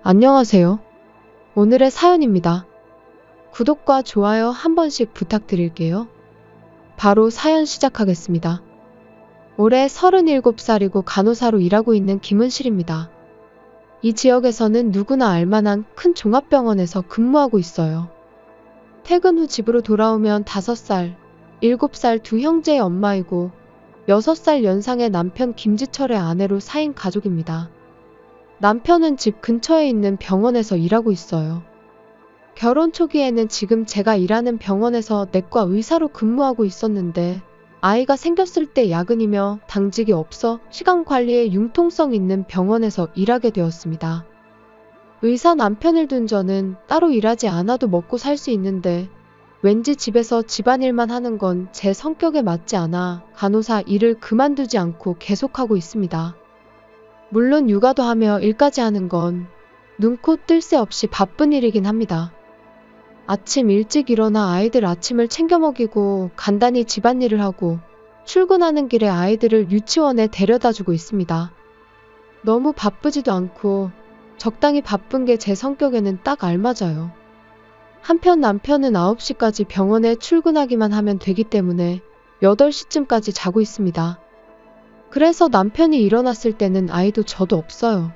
안녕하세요. 오늘의 사연입니다. 구독과 좋아요 한 번씩 부탁드릴게요. 바로 사연 시작하겠습니다. 올해 37살이고 간호사로 일하고 있는 김은실입니다. 이 지역에서는 누구나 알만한 큰 종합병원에서 근무하고 있어요. 퇴근 후 집으로 돌아오면 5살, 7살 두 형제의 엄마이고 6살 연상의 남편 김지철의 아내로 4인 가족입니다. 남편은 집 근처에 있는 병원에서 일하고 있어요. 결혼 초기에는 지금 제가 일하는 병원에서 내과 의사로 근무하고 있었는데 아이가 생겼을 때 야근이며 당직이 없어 시간 관리에 융통성 있는 병원에서 일하게 되었습니다. 의사 남편을 둔 저는 따로 일하지 않아도 먹고 살 수 있는데 왠지 집에서 집안일만 하는 건 제 성격에 맞지 않아 간호사 일을 그만두지 않고 계속하고 있습니다. 물론 육아도 하며 일까지 하는 건 눈코 뜰 새 없이 바쁜 일이긴 합니다. 아침 일찍 일어나 아이들 아침을 챙겨 먹이고 간단히 집안일을 하고 출근하는 길에 아이들을 유치원에 데려다 주고 있습니다. 너무 바쁘지도 않고 적당히 바쁜 게 제 성격에는 딱 알맞아요. 한편 남편은 9시까지 병원에 출근하기만 하면 되기 때문에 8시쯤까지 자고 있습니다. 그래서 남편이 일어났을 때는 아이도 저도 없어요.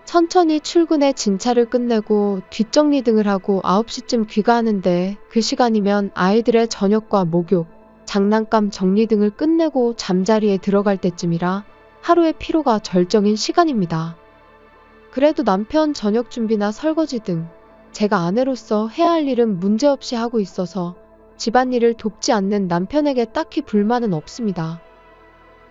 천천히 출근해 진찰을 끝내고 뒷정리 등을 하고 9시쯤 귀가하는데 그 시간이면 아이들의 저녁과 목욕, 장난감 정리 등을 끝내고 잠자리에 들어갈 때쯤이라 하루의 피로가 절정인 시간입니다. 그래도 남편 저녁 준비나 설거지 등 제가 아내로서 해야 할 일은 문제없이 하고 있어서 집안일을 돕지 않는 남편에게 딱히 불만은 없습니다.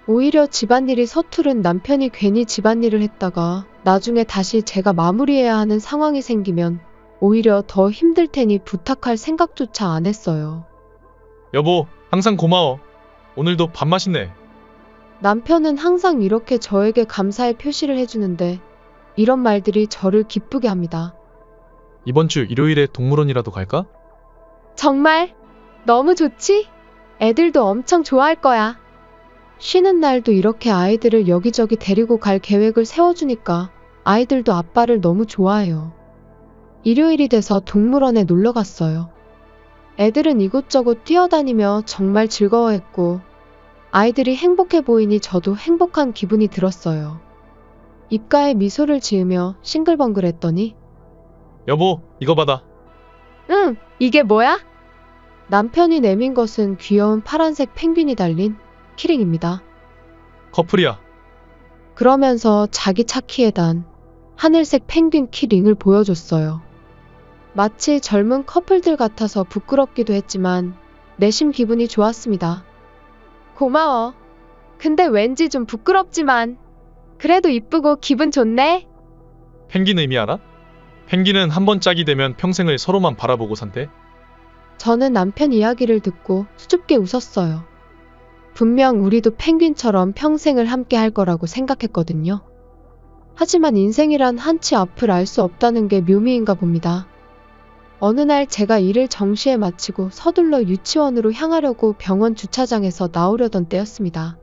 오히려 집안일이 서투른 남편이 괜히 집안일을 했다가 나중에 다시 제가 마무리해야 하는 상황이 생기면 오히려 더 힘들 테니 부탁할 생각조차 안 했어요. 여보, 항상 고마워. 오늘도 밥 맛있네. 남편은 항상 이렇게 저에게 감사의 표시를 해주는데 이런 말들이 저를 기쁘게 합니다. 이번 주 일요일에 동물원이라도 갈까? 정말? 너무 좋지? 애들도 엄청 좋아할 거야. 쉬는 날도 이렇게 아이들을 여기저기 데리고 갈 계획을 세워주니까 아이들도 아빠를 너무 좋아해요. 일요일이 돼서 동물원에 놀러 갔어요. 애들은 이곳저곳 뛰어다니며 정말 즐거워했고 아이들이 행복해 보이니 저도 행복한 기분이 들었어요. 입가에 미소를 지으며 싱글벙글했더니 여보, 이거 받아. 응, 이게 뭐야? 남편이 내민 것은 귀여운 파란색 펭귄이 달린 키링입니다. 커플이야. 그러면서 자기 차 키에 단 하늘색 펭귄 키링을 보여줬어요. 마치 젊은 커플들 같아서 부끄럽기도 했지만 내심 기분이 좋았습니다. 고마워. 근데 왠지 좀 부끄럽지만 그래도 이쁘고 기분 좋네. 펭귄 의미 알아? 펭귄은 한 번 짝이 되면 평생을 서로만 바라보고 산대. 저는 남편 이야기를 듣고 수줍게 웃었어요. 분명 우리도 펭귄처럼 평생을 함께 할 거라고 생각했거든요. 하지만 인생이란 한치 앞을 알 수 없다는 게 묘미인가 봅니다. 어느 날 제가 일을 정시에 마치고 서둘러 유치원으로 향하려고 병원 주차장에서 나오려던 때였습니다.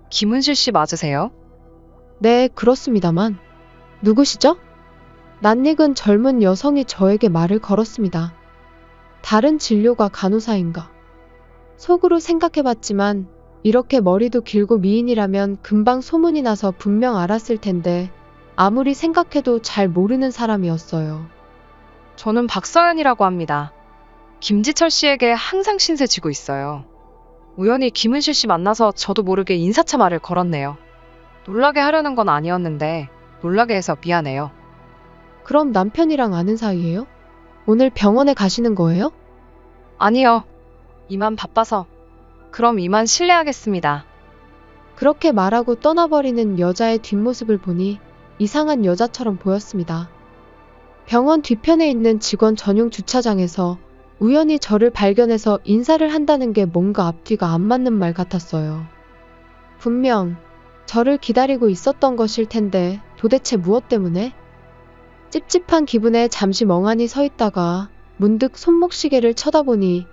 김은실 씨 맞으세요? 네, 그렇습니다만. 누구시죠? 낯익은 젊은 여성이 저에게 말을 걸었습니다. 다른 진료가 간호사인가? 속으로 생각해봤지만 이렇게 머리도 길고 미인이라면 금방 소문이 나서 분명 알았을 텐데 아무리 생각해도 잘 모르는 사람이었어요. 저는 박서연이라고 합니다. 김지철 씨에게 항상 신세 지고 있어요. 우연히 김은실 씨 만나서 저도 모르게 인사차 말을 걸었네요. 놀라게 하려는 건 아니었는데 놀라게 해서 미안해요. 그럼 남편이랑 아는 사이예요? 오늘 병원에 가시는 거예요? 아니요. 이만 바빠서. 그럼 이만 실례하겠습니다. 그렇게 말하고 떠나버리는 여자의 뒷모습을 보니 이상한 여자처럼 보였습니다. 병원 뒤편에 있는 직원 전용 주차장에서 우연히 저를 발견해서 인사를 한다는 게 뭔가 앞뒤가 안 맞는 말 같았어요. 분명 저를 기다리고 있었던 것일 텐데 도대체 무엇 때문에? 찝찝한 기분에 잠시 멍하니 서 있다가 문득 손목시계를 쳐다보니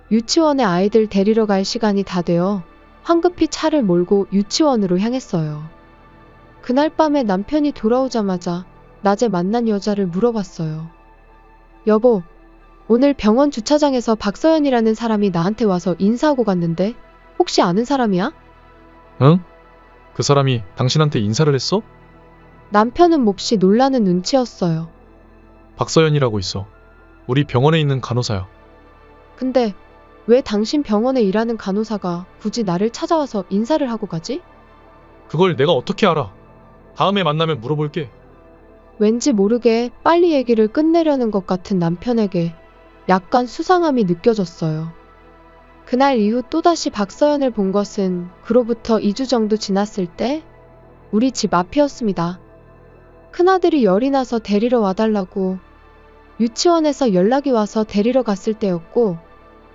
유치원에 아이들 데리러 갈 시간이 다 되어 황급히 차를 몰고 유치원으로 향했어요. 그날 밤에 남편이 돌아오자마자 낮에 만난 여자를 물어봤어요. 여보, 오늘 병원 주차장에서 박서연이라는 사람이 나한테 와서 인사하고 갔는데 혹시 아는 사람이야? 응? 그 사람이 당신한테 인사를 했어? 남편은 몹시 놀라는 눈치였어요. 박서연이라고 있어. 우리 병원에 있는 간호사야. 근데 왜 당신 병원에 일하는 간호사가 굳이 나를 찾아와서 인사를 하고 가지? 그걸 내가 어떻게 알아? 다음에 만나면 물어볼게. 왠지 모르게 빨리 얘기를 끝내려는 것 같은 남편에게 약간 수상함이 느껴졌어요. 그날 이후 또다시 박서연을 본 것은 그로부터 2주 정도 지났을 때 우리 집 앞이었습니다. 큰아들이 열이 나서 데리러 와달라고 유치원에서 연락이 와서 데리러 갔을 때였고,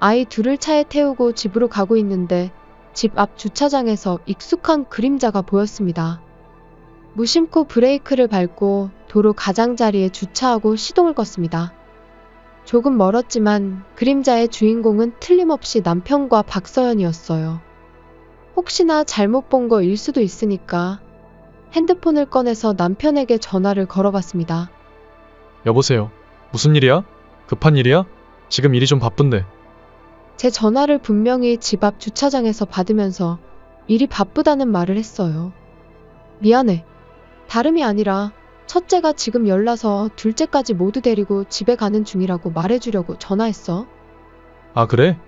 아이 둘을 차에 태우고 집으로 가고 있는데 집 앞 주차장에서 익숙한 그림자가 보였습니다. 무심코 브레이크를 밟고 도로 가장자리에 주차하고 시동을 껐습니다. 조금 멀었지만 그림자의 주인공은 틀림없이 남편과 박서연이었어요. 혹시나 잘못 본 거일 수도 있으니까 핸드폰을 꺼내서 남편에게 전화를 걸어봤습니다. 여보세요. 무슨 일이야? 급한 일이야? 지금 일이 좀 바쁜데. 제 전화를 분명히 집 앞 주차장에서 받으면서 일이 바쁘다는 말을 했어요. 미안해. 다름이 아니라 첫째가 지금 열나서 둘째까지 모두 데리고 집에 가는 중이라고 말해주려고 전화했어. 아, 그래?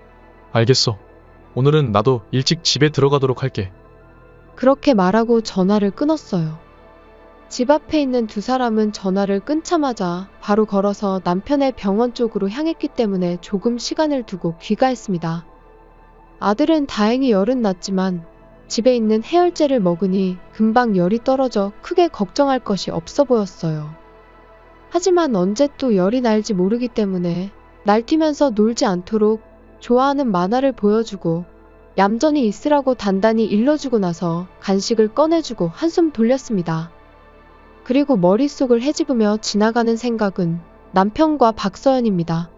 알겠어. 오늘은 나도 일찍 집에 들어가도록 할게. 그렇게 말하고 전화를 끊었어요. 집 앞에 있는 두 사람은 전화를 끊자마자 바로 걸어서 남편의 병원 쪽으로 향했기 때문에 조금 시간을 두고 귀가했습니다. 아들은 다행히 열은 났지만 집에 있는 해열제를 먹으니 금방 열이 떨어져 크게 걱정할 것이 없어 보였어요. 하지만 언제 또 열이 날지 모르기 때문에 날뛰면서 놀지 않도록 좋아하는 만화를 보여주고 얌전히 있으라고 단단히 일러주고 나서 간식을 꺼내주고 한숨 돌렸습니다. 그리고 머릿속을 헤집으며 지나가는 생각은 남편과 박서연입니다.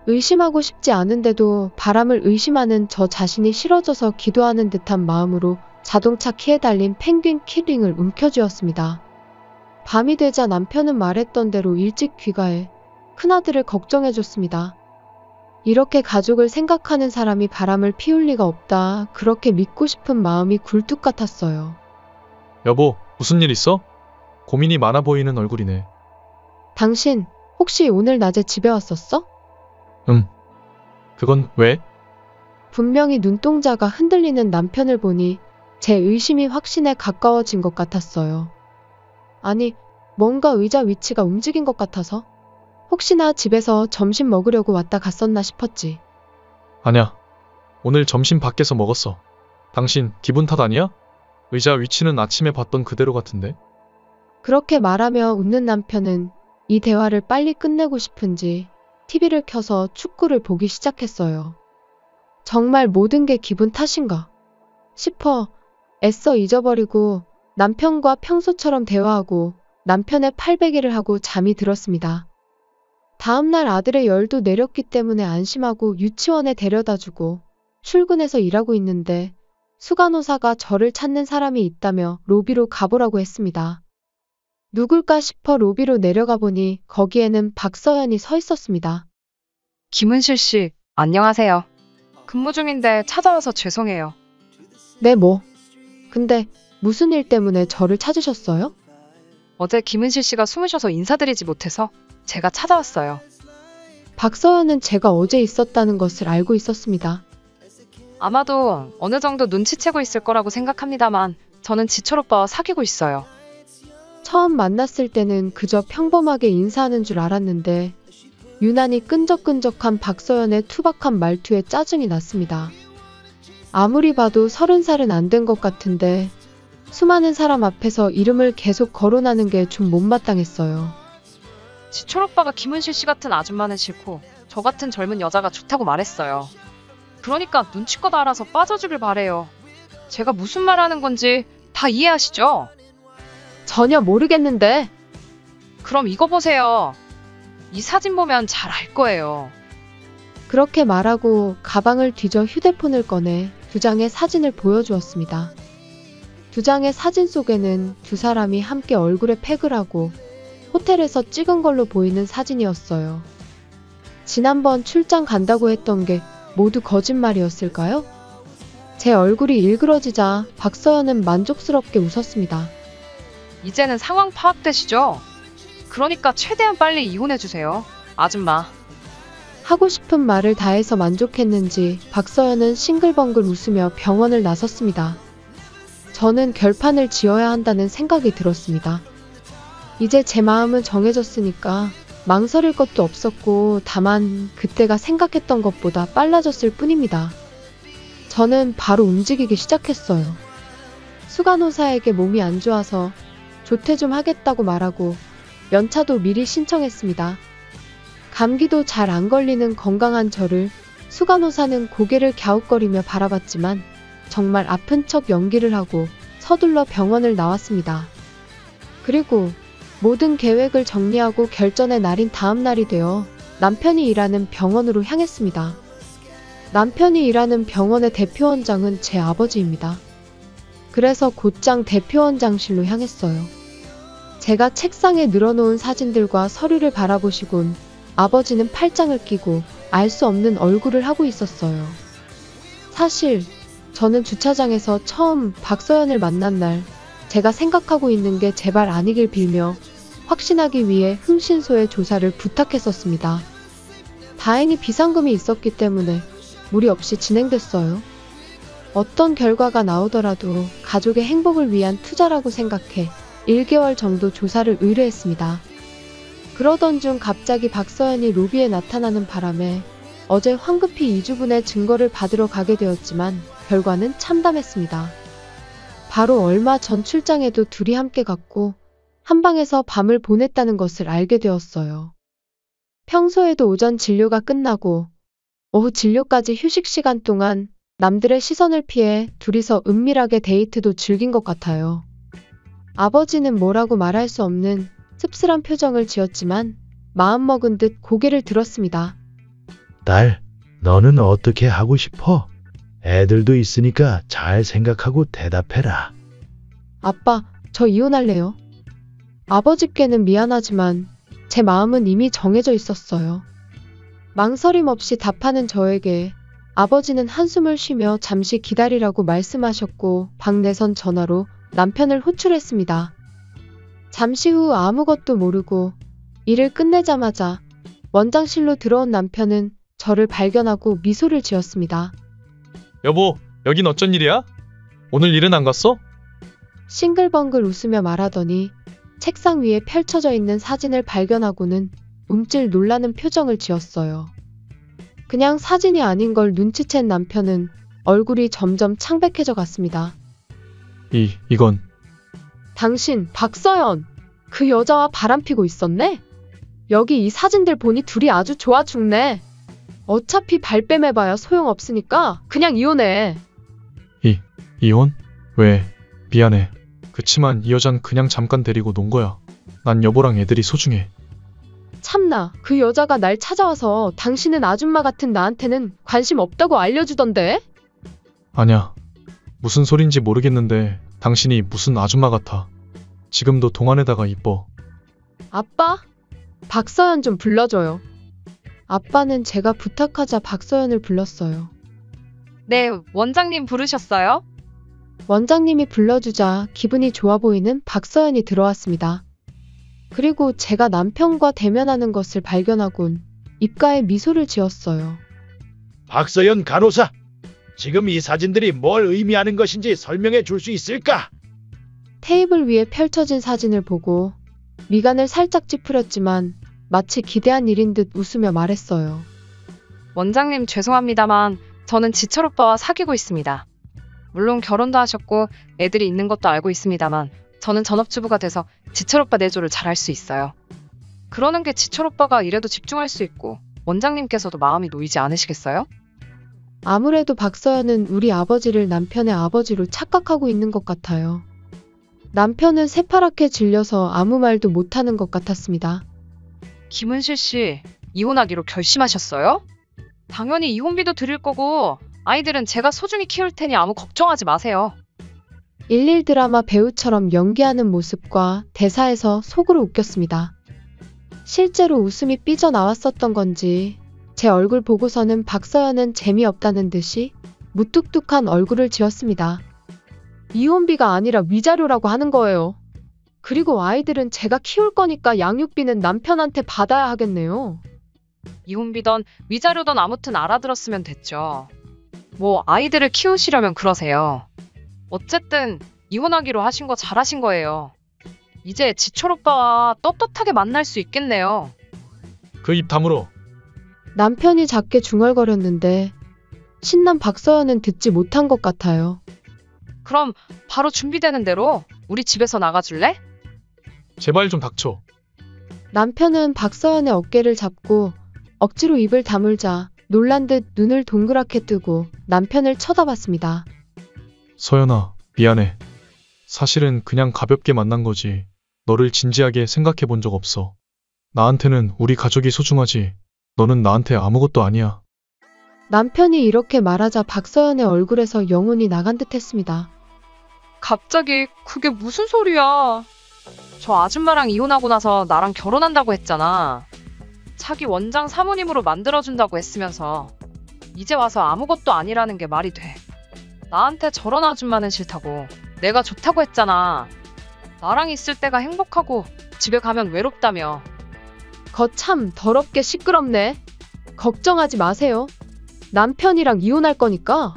의심하고 싶지 않은데도 바람을 의심하는 저 자신이 싫어져서 기도하는 듯한 마음으로 자동차 키에 달린 펭귄 키링을 움켜쥐었습니다. 밤이 되자 남편은 말했던 대로 일찍 귀가해 큰아들을 걱정해줬습니다. 이렇게 가족을 생각하는 사람이 바람을 피울 리가 없다. 그렇게 믿고 싶은 마음이 굴뚝 같았어요. 여보, 무슨 일 있어? 고민이 많아 보이는 얼굴이네. 당신 혹시 오늘 낮에 집에 왔었어? 그건 왜? 분명히 눈동자가 흔들리는 남편을 보니 제 의심이 확신에 가까워진 것 같았어요. 아니, 뭔가 의자 위치가 움직인 것 같아서 혹시나 집에서 점심 먹으려고 왔다 갔었나 싶었지. 아냐. 오늘 점심 밖에서 먹었어. 당신 기분 탓 아니야? 의자 위치는 아침에 봤던 그대로 같은데? 그렇게 말하며 웃는 남편은 이 대화를 빨리 끝내고 싶은지 TV를 켜서 축구를 보기 시작했어요. 정말 모든 게 기분 탓인가 싶어 애써 잊어버리고 남편과 평소처럼 대화하고 남편의 팔베개를 하고 잠이 들었습니다. 다음날 아들의 열도 내렸기 때문에 안심하고 유치원에 데려다주고 출근해서 일하고 있는데 수간호사가 저를 찾는 사람이 있다며 로비로 가보라고 했습니다. 누굴까 싶어 로비로 내려가 보니 거기에는 박서연이 서 있었습니다. 김은실 씨, 안녕하세요. 근무 중인데 찾아와서 죄송해요. 네, 뭐. 근데 무슨 일 때문에 저를 찾으셨어요? 어제 김은실 씨가 숨으셔서 인사드리지 못해서 제가 찾아왔어요. 박서연은 제가 어제 있었다는 것을 알고 있었습니다. 아마도 어느 정도 눈치채고 있을 거라고 생각합니다만 저는 지철 오빠와 사귀고 있어요. 처음 만났을 때는 그저 평범하게 인사하는 줄 알았는데 유난히 끈적끈적한 박서연의 투박한 말투에 짜증이 났습니다. 아무리 봐도 30살은 안 된 것 같은데 수많은 사람 앞에서 이름을 계속 거론하는 게 좀 못마땅했어요. 지철 오빠가 김은실 씨 같은 아줌마는 싫고 저 같은 젊은 여자가 좋다고 말했어요. 그러니까 눈치껏 알아서 빠져주길 바래요. 제가 무슨 말 하는 건지 다 이해하시죠? 전혀 모르겠는데. 그럼 이거 보세요. 이 사진 보면 잘 알 거예요. 그렇게 말하고 가방을 뒤져 휴대폰을 꺼내 2장의 사진을 보여주었습니다. 2장의 사진 속에는 두 사람이 함께 얼굴에 팩을 하고 호텔에서 찍은 걸로 보이는 사진이었어요. 지난번 출장 간다고 했던 게 모두 거짓말이었을까요? 제 얼굴이 일그러지자 박서연은 만족스럽게 웃었습니다. 이제는 상황 파악되시죠? 그러니까 최대한 빨리 이혼해주세요. 아줌마. 하고 싶은 말을 다해서 만족했는지 박서연은 싱글벙글 웃으며 병원을 나섰습니다. 저는 결판을 지어야 한다는 생각이 들었습니다. 이제 제 마음은 정해졌으니까 망설일 것도 없었고 다만 그때가 생각했던 것보다 빨라졌을 뿐입니다. 저는 바로 움직이기 시작했어요. 수간호사에게 몸이 안 좋아서 조퇴 좀 하겠다고 말하고 연차도 미리 신청했습니다. 감기도 잘 안 걸리는 건강한 저를 수간호사는 고개를 갸웃거리며 바라봤지만 정말 아픈 척 연기를 하고 서둘러 병원을 나왔습니다. 그리고 모든 계획을 정리하고 결전의 날인 다음 날이 되어 남편이 일하는 병원으로 향했습니다. 남편이 일하는 병원의 대표원장은 제 아버지입니다. 그래서 곧장 대표원장실로 향했어요. 제가 책상에 늘어놓은 사진들과 서류를 바라보시곤 아버지는 팔짱을 끼고 알 수 없는 얼굴을 하고 있었어요. 사실 저는 주차장에서 처음 박서연을 만난 날 제가 생각하고 있는 게 제발 아니길 빌며 확신하기 위해 흥신소에 조사를 부탁했었습니다. 다행히 비상금이 있었기 때문에 무리 없이 진행됐어요. 어떤 결과가 나오더라도 가족의 행복을 위한 투자라고 생각해 1개월 정도 조사를 의뢰했습니다. 그러던 중 갑자기 박서연이 로비에 나타나는 바람에 어제 황급히 이주분의 증거를 받으러 가게 되었지만 결과는 참담했습니다. 바로 얼마 전 출장에도 둘이 함께 갔고 한 방에서 밤을 보냈다는 것을 알게 되었어요. 평소에도 오전 진료가 끝나고 오후 진료까지 휴식 시간 동안 남들의 시선을 피해 둘이서 은밀하게 데이트도 즐긴 것 같아요. 아버지는 뭐라고 말할 수 없는 씁쓸한 표정을 지었지만 마음먹은 듯 고개를 들었습니다. 딸, 너는 어떻게 하고 싶어? 애들도 있으니까 잘 생각하고 대답해라. 아빠, 저 이혼할래요. 아버지께는 미안하지만 제 마음은 이미 정해져 있었어요. 망설임 없이 답하는 저에게 아버지는 한숨을 쉬며 잠시 기다리라고 말씀하셨고 박내선 전화로 남편을 호출했습니다. 잠시 후 아무것도 모르고 일을 끝내자마자 원장실로 들어온 남편은 저를 발견하고 미소를 지었습니다. 여보, 여긴 어쩐 일이야? 오늘 일은 안 갔어? 싱글벙글 웃으며 말하더니 책상 위에 펼쳐져 있는 사진을 발견하고는 움찔 놀라는 표정을 지었어요. 그냥 사진이 아닌 걸 눈치챈 남편은 얼굴이 점점 창백해져 갔습니다. 이건 당신, 박서연! 그 여자와 바람피고 있었네? 여기 이 사진들 보니 둘이 아주 좋아 죽네. 어차피 발뺌해봐야 소용없으니까 그냥 이혼해. 이혼? 왜? 미안해. 그치만 이 여잔 그냥 잠깐 데리고 논 거야. 난 여보랑 애들이 소중해. 참나, 그 여자가 날 찾아와서 당신은 아줌마 같은 나한테는 관심 없다고 알려주던데? 아냐. 무슨 소린지 모르겠는데 당신이 무슨 아줌마 같아. 지금도 동안에다가 이뻐. 아빠? 박서연 좀 불러줘요. 아빠는 제가 부탁하자 박서연을 불렀어요. 네, 원장님 부르셨어요? 원장님이 불러주자 기분이 좋아 보이는 박서연이 들어왔습니다. 그리고 제가 남편과 대면하는 것을 발견하곤 입가에 미소를 지었어요. 박서연 간호사, 지금 이 사진들이 뭘 의미하는 것인지 설명해 줄 수 있을까? 테이블 위에 펼쳐진 사진을 보고 미간을 살짝 찌푸렸지만 마치 기대한 일인 듯 웃으며 말했어요. 원장님 죄송합니다만 저는 지철 오빠와 사귀고 있습니다. 물론 결혼도 하셨고 애들이 있는 것도 알고 있습니다만 저는 전업주부가 돼서 지철 오빠 내조를 잘할 수 있어요. 그러는 게 지철 오빠가 일에도 집중할 수 있고 원장님께서도 마음이 놓이지 않으시겠어요? 아무래도 박서연은 우리 아버지를 남편의 아버지로 착각하고 있는 것 같아요. 남편은 새파랗게 질려서 아무 말도 못하는 것 같았습니다. 김은실 씨, 이혼하기로 결심하셨어요? 당연히 이혼비도 드릴 거고 아이들은 제가 소중히 키울 테니 아무 걱정하지 마세요. 일일 드라마 배우처럼 연기하는 모습과 대사에서 속으로 웃겼습니다. 실제로 웃음이 삐져나왔었던 건지 제 얼굴 보고서는 박서연은 재미없다는 듯이 무뚝뚝한 얼굴을 지었습니다. 이혼비가 아니라 위자료라고 하는 거예요. 그리고 아이들은 제가 키울 거니까 양육비는 남편한테 받아야 하겠네요. 이혼비던 위자료던 아무튼 알아들었으면 됐죠. 뭐 아이들을 키우시려면 그러세요. 어쨌든 이혼하기로 하신 거 잘하신 거예요. 이제 지철 오빠와 떳떳하게 만날 수 있겠네요. 그 입 다물어. 남편이 작게 중얼거렸는데 신난 박서연은 듣지 못한 것 같아요. 그럼 바로 준비되는 대로 우리 집에서 나가줄래? 제발 좀 닥쳐. 남편은 박서연의 어깨를 잡고 억지로 입을 다물자 놀란 듯 눈을 동그랗게 뜨고 남편을 쳐다봤습니다. 서연아, 미안해. 사실은 그냥 가볍게 만난 거지. 너를 진지하게 생각해 본 적 없어. 나한테는 우리 가족이 소중하지. 너는 나한테 아무것도 아니야. 남편이 이렇게 말하자 박서연의 얼굴에서 영혼이 나간 듯 했습니다. 갑자기 그게 무슨 소리야. 저 아줌마랑 이혼하고 나서 나랑 결혼한다고 했잖아. 자기 원장 사모님으로 만들어준다고 했으면서 이제 와서 아무것도 아니라는 게 말이 돼. 나한테 저런 아줌마는 싫다고. 내가 좋다고 했잖아. 나랑 있을 때가 행복하고 집에 가면 외롭다며. 거참 더럽게 시끄럽네. 걱정하지 마세요. 남편이랑 이혼할 거니까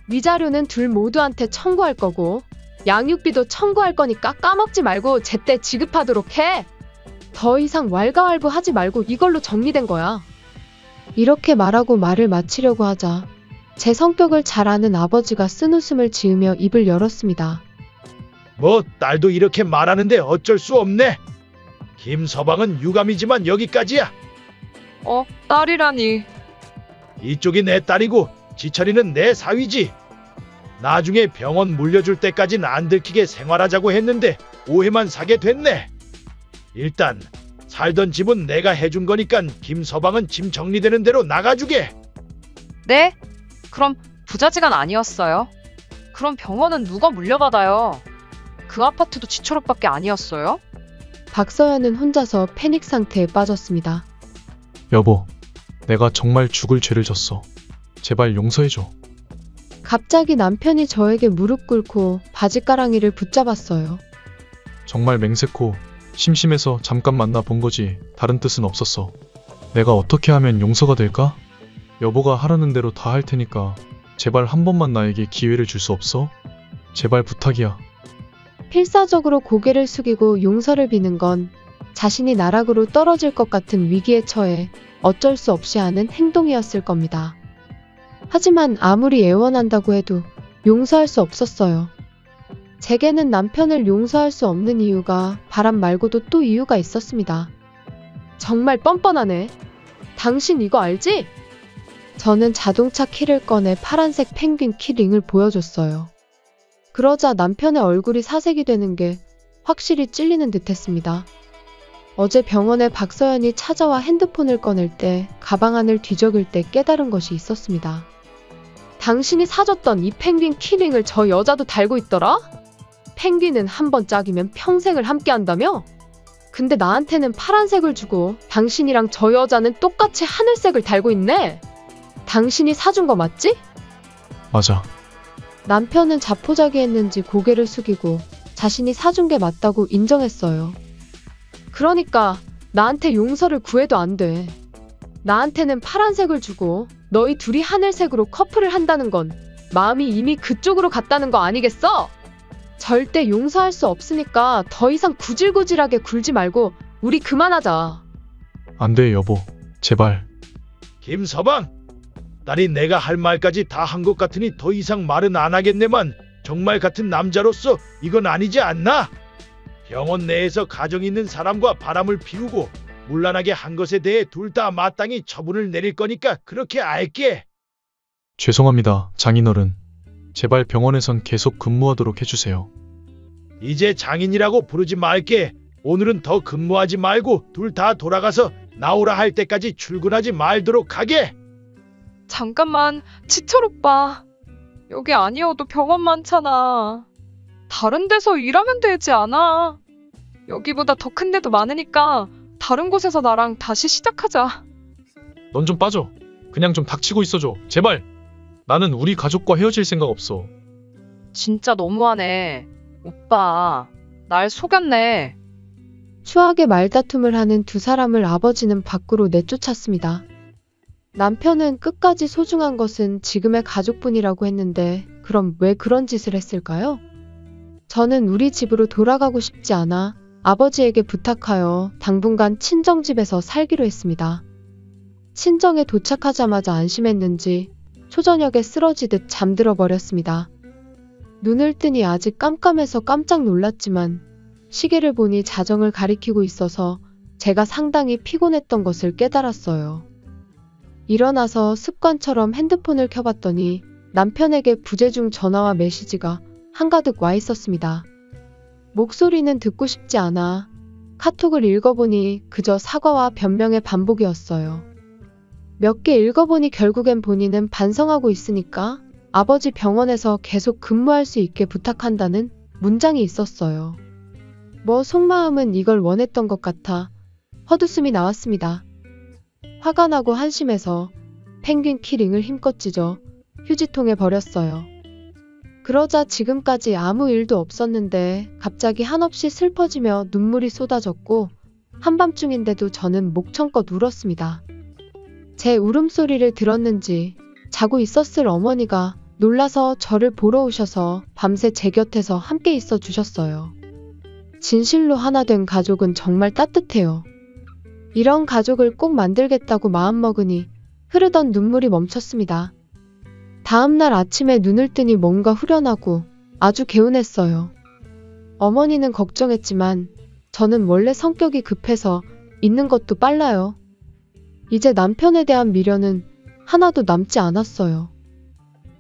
위자료는 둘 모두한테 청구할 거고 양육비도 청구할 거니까 까먹지 말고 제때 지급하도록 해. 더 이상 왈가왈부하지 말고 이걸로 정리된 거야. 이렇게 말하고 말을 마치려고 하자 제 성격을 잘 아는 아버지가 쓴웃음을 지으며 입을 열었습니다. 뭐 딸도 이렇게 말하는데 어쩔 수 없네. 김서방은 유감이지만 여기까지야. 딸이라니. 이쪽이 내 딸이고 지철이는 내 사위지. 나중에 병원 물려줄 때까진 안 들키게 생활하자고 했는데 오해만 사게 됐네. 일단 살던 집은 내가 해준 거니까 김서방은 짐 정리되는 대로 나가주게. 네? 그럼 부자지간 아니었어요? 그럼 병원은 누가 물려받아요? 그 아파트도 지철 오빠밖에 아니었어요? 박서연은 혼자서 패닉 상태에 빠졌습니다. 여보, 내가 정말 죽을 죄를 졌어. 제발 용서해줘. 갑자기 남편이 저에게 무릎 꿇고 바지가랑이를 붙잡았어요. 정말 맹세코 심심해서 잠깐 만나 본 거지 다른 뜻은 없었어. 내가 어떻게 하면 용서가 될까? 여보가 하라는 대로 다 할 테니까 제발 한 번만 나에게 기회를 줄 수 없어? 제발 부탁이야. 필사적으로 고개를 숙이고 용서를 비는 건 자신이 나락으로 떨어질 것 같은 위기에 처해 어쩔 수 없이 하는 행동이었을 겁니다. 하지만 아무리 애원한다고 해도 용서할 수 없었어요. 제게는 남편을 용서할 수 없는 이유가 바람 말고도 또 이유가 있었습니다. 정말 뻔뻔하네. 당신 이거 알지? 저는 자동차 키를 꺼내 파란색 펭귄 키링을 보여줬어요. 그러자 남편의 얼굴이 사색이 되는 게 확실히 찔리는 듯 했습니다. 어제 병원에 박서연이 찾아와 핸드폰을 꺼낼 때 가방 안을 뒤적일 때 깨달은 것이 있었습니다. 당신이 사줬던 이 펭귄 키링을 저 여자도 달고 있더라? 펭귄은 한 번 짝이면 평생을 함께 한다며? 근데 나한테는 파란색을 주고 당신이랑 저 여자는 똑같이 하늘색을 달고 있네? 당신이 사준 거 맞지? 맞아. 남편은 자포자기했는지 고개를 숙이고 자신이 사준 게 맞다고 인정했어요. 그러니까 나한테 용서를 구해도 안 돼. 나한테는 파란색을 주고 너희 둘이 하늘색으로 커플을 한다는 건 마음이 이미 그쪽으로 갔다는 거 아니겠어? 절대 용서할 수 없으니까 더 이상 구질구질하게 굴지 말고 우리 그만하자. 안 돼, 여보. 제발. 김서방, 딸이 내가 할 말까지 다 한 것 같으니 더 이상 말은 안 하겠네만 정말 같은 남자로서 이건 아니지 않나? 병원 내에서 가정 있는 사람과 바람을 피우고 문란하게 한 것에 대해 둘 다 마땅히 처분을 내릴 거니까 그렇게 알게. 죄송합니다, 장인어른. 제발 병원에선 계속 근무하도록 해주세요. 이제 장인이라고 부르지 말게. 오늘은 더 근무하지 말고 둘 다 돌아가서 나오라 할 때까지 출근하지 말도록 하게. 잠깐만, 지철 오빠. 여기 아니어도 병원 많잖아. 다른 데서 일하면 되지 않아? 여기보다 더 큰 데도 많으니까 다른 곳에서 나랑 다시 시작하자. 넌 좀 빠져. 그냥 좀 닥치고 있어줘. 제발. 나는 우리 가족과 헤어질 생각 없어. 진짜 너무하네. 오빠, 날 속였네. 추하게 말다툼을 하는 두 사람을 아버지는 밖으로 내쫓았습니다. 남편은 끝까지 소중한 것은 지금의 가족뿐이라고 했는데 그럼 왜 그런 짓을 했을까요? 저는 우리 집으로 돌아가고 싶지 않아 아버지에게 부탁하여 당분간 친정집에서 살기로 했습니다. 친정에 도착하자마자 안심했는지 초저녁에 쓰러지듯 잠들어 버렸습니다. 눈을 뜨니 아직 깜깜해서 깜짝 놀랐지만 시계를 보니 자정을 가리키고 있어서 제가 상당히 피곤했던 것을 깨달았어요. 일어나서 습관처럼 핸드폰을 켜봤더니 남편에게 부재중 전화와 메시지가 한가득 와 있었습니다. 목소리는 듣고 싶지 않아 카톡을 읽어보니 그저 사과와 변명의 반복이었어요. 몇 개 읽어보니 결국엔 본인은 반성하고 있으니까 아버지 병원에서 계속 근무할 수 있게 부탁한다는 문장이 있었어요. 뭐 속마음은 이걸 원했던 것 같아 헛웃음이 나왔습니다. 화가 나고 한심해서 펭귄 키링을 힘껏 찢어 휴지통에 버렸어요. 그러자 지금까지 아무 일도 없었는데 갑자기 한없이 슬퍼지며 눈물이 쏟아졌고 한밤중인데도 저는 목청껏 울었습니다. 제 울음소리를 들었는지 자고 있었을 어머니가 놀라서 저를 보러 오셔서 밤새 제 곁에서 함께 있어 주셨어요. 진실로 하나 된 가족은 정말 따뜻해요. 이런 가족을 꼭 만들겠다고 마음먹으니 흐르던 눈물이 멈췄습니다. 다음날 아침에 눈을 뜨니 뭔가 후련하고 아주 개운했어요. 어머니는 걱정했지만 저는 원래 성격이 급해서 있는 것도 빨라요. 이제 남편에 대한 미련은 하나도 남지 않았어요.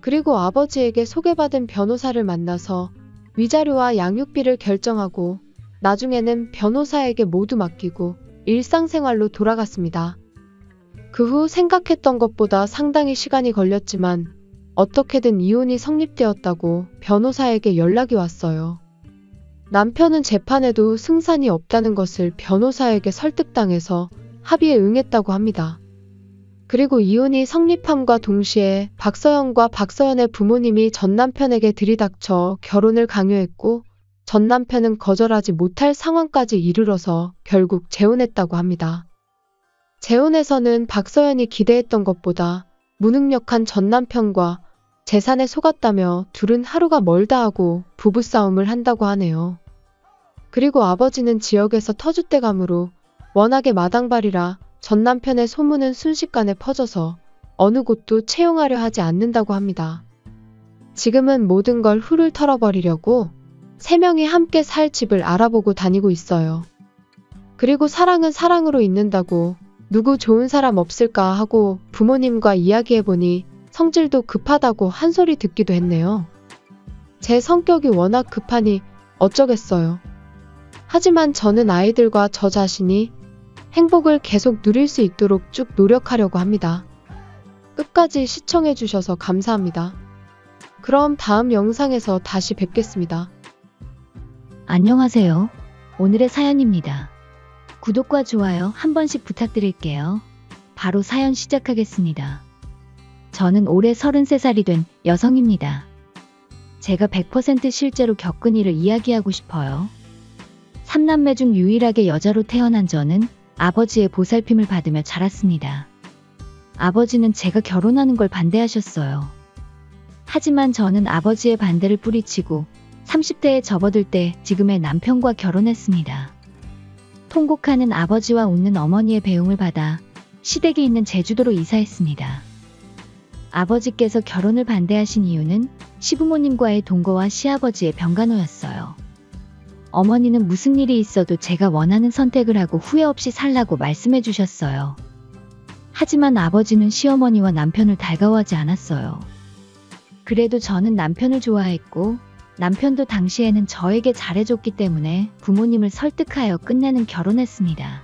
그리고 아버지에게 소개받은 변호사를 만나서 위자료와 양육비를 결정하고 나중에는 변호사에게 모두 맡기고 일상생활로 돌아갔습니다. 그 후 생각했던 것보다 상당히 시간이 걸렸지만 어떻게든 이혼이 성립되었다고 변호사에게 연락이 왔어요. 남편은 재판에도 승산이 없다는 것을 변호사에게 설득당해서 합의에 응했다고 합니다. 그리고 이혼이 성립함과 동시에 박서연과 박서연의 부모님이 전 남편에게 들이닥쳐 결혼을 강요했고 전 남편은 거절하지 못할 상황까지 이르러서 결국 재혼했다고 합니다. 재혼에서는 박서연이 기대했던 것보다 무능력한 전 남편과 재산에 속았다며 둘은 하루가 멀다 하고 부부싸움을 한다고 하네요. 그리고 아버지는 지역에서 터줏대감으로 워낙에 마당발이라 전 남편의 소문은 순식간에 퍼져서 어느 곳도 채용하려 하지 않는다고 합니다. 지금은 모든 걸 훌훌 털어버리려고 3명이 함께 살 집을 알아보고 다니고 있어요. 그리고 사랑은 사랑으로 있는다고 누구 좋은 사람 없을까 하고 부모님과 이야기해보니 성질도 급하다고 한 소리 듣기도 했네요. 제 성격이 워낙 급하니 어쩌겠어요. 하지만 저는 아이들과 저 자신이 행복을 계속 누릴 수 있도록 쭉 노력하려고 합니다. 끝까지 시청해주셔서 감사합니다. 그럼 다음 영상에서 다시 뵙겠습니다. 안녕하세요. 오늘의 사연입니다. 구독과 좋아요 한 번씩 부탁드릴게요. 바로 사연 시작하겠습니다. 저는 올해 33살이 된 여성입니다. 제가 100% 실제로 겪은 일을 이야기하고 싶어요. 3남매 중 유일하게 여자로 태어난 저는 아버지의 보살핌을 받으며 자랐습니다. 아버지는 제가 결혼하는 걸 반대하셨어요. 하지만 저는 아버지의 반대를 뿌리치고 30대에 접어들 때 지금의 남편과 결혼했습니다. 통곡하는 아버지와 웃는 어머니의 배웅을 받아 시댁이 있는 제주도로 이사했습니다. 아버지께서 결혼을 반대하신 이유는 시부모님과의 동거와 시아버지의 병간호였어요. 어머니는 무슨 일이 있어도 제가 원하는 선택을 하고 후회 없이 살라고 말씀해 주셨어요. 하지만 아버지는 시어머니와 남편을 달가워하지 않았어요. 그래도 저는 남편을 좋아했고 남편도 당시에는 저에게 잘해줬기 때문에 부모님을 설득하여 끝내는 결혼했습니다.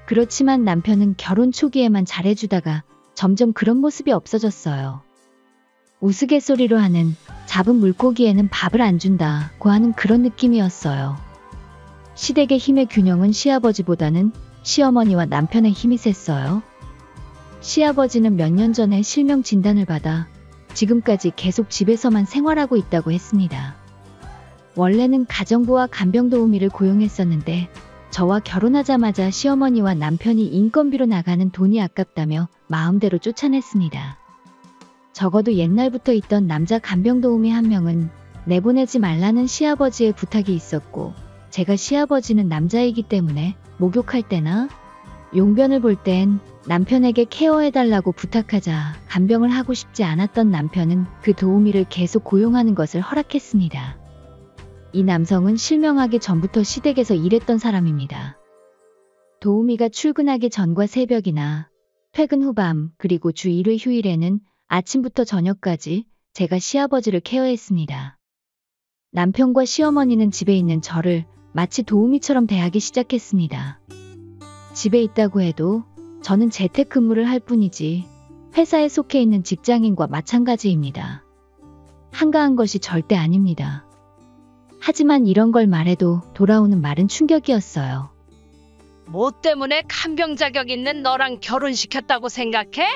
그렇지만 남편은 결혼 초기에만 잘해주다가 점점 그런 모습이 없어졌어요. 우스갯소리로 하는 잡은 물고기에는 밥을 안 준다고 하는 그런 느낌이었어요. 시댁의 힘의 균형은 시아버지보다는 시어머니와 남편의 힘이 셌어요. 시아버지는 몇 년 전에 실명 진단을 받아 지금까지 계속 집에서만 생활하고 있다고 했습니다. 원래는 가정부와 간병도우미를 고용했었는데 저와 결혼하자마자 시어머니와 남편이 인건비로 나가는 돈이 아깝다며 마음대로 쫓아냈습니다. 적어도 옛날부터 있던 남자 간병도우미 한 명은 내보내지 말라는 시아버지의 부탁이 있었고, 제가 시아버지는 남자이기 때문에 목욕할 때나 용변을 볼 땐 남편에게 케어해달라고 부탁하자 간병을 하고 싶지 않았던 남편은 그 도우미를 계속 고용하는 것을 허락했습니다. 이 남성은 실명하기 전부터 시댁에서 일했던 사람입니다. 도우미가 출근하기 전과 새벽이나 퇴근 후 밤, 그리고 주 1회 휴일에는 아침부터 저녁까지 제가 시아버지를 케어했습니다. 남편과 시어머니는 집에 있는 저를 마치 도우미처럼 대하기 시작했습니다. 집에 있다고 해도 저는 재택근무를 할 뿐이지 회사에 속해 있는 직장인과 마찬가지입니다. 한가한 것이 절대 아닙니다. 하지만 이런 걸 말해도 돌아오는 말은 충격이었어요. 뭐 때문에 간병 자격 있는 너랑 결혼시켰다고 생각해?